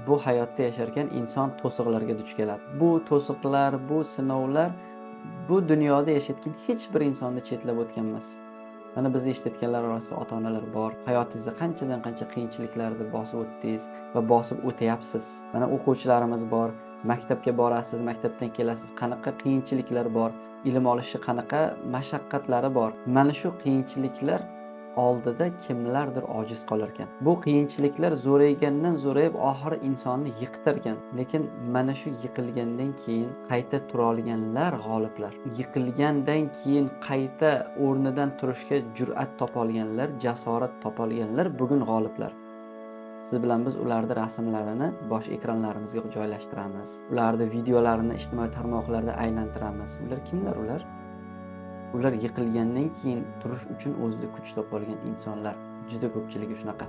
bu hayotda yasharkan inson to'siqlarga duch keladi. Bu to'siqlar, bu sinovlar bu dunyoda yashayotgan hech bir insonni chetlab o'tgan emas. Mana bizni eshitayotganlar orasida ota-onalar bor. Hayotingizda qanchadan qancha qiyinchiliklarni bosib o'tdingiz va bosib o'tyapsiz. Mana o'quvchilarimiz bor. Maktabga borasiz, maktabdan kelasiz. Qanaqa qiyinchiliklar bor, ilm olishni qanaqa mashaqqatlari bor. Mana shu qiyinchiliklar oldida kimlardir ojiz qolar ekan. Bu qiyinchiliklar zo'raygandan zo'rayib oxiri insonni yiqitarkan. Lekin mana shu yiqilgandan keyin qayta tura olganlar g'oliblar. Yiqilgandan keyin qayta o'rnidan turishga jur'at topa olganlar, jasorat topa olganlar bugun g'oliblar. Siz bilan biz ularning rasmlarini bosh ekranlarimizga joylashtiramiz. Ularning videolarini ijtimoiy tarmoqlarda aylantiramiz. Ular kimlar ular? Ular yiqilgandan keyin turish uchun o'zida kuch topa olgan insonlar. Juda ko'pchiligi shunaqa.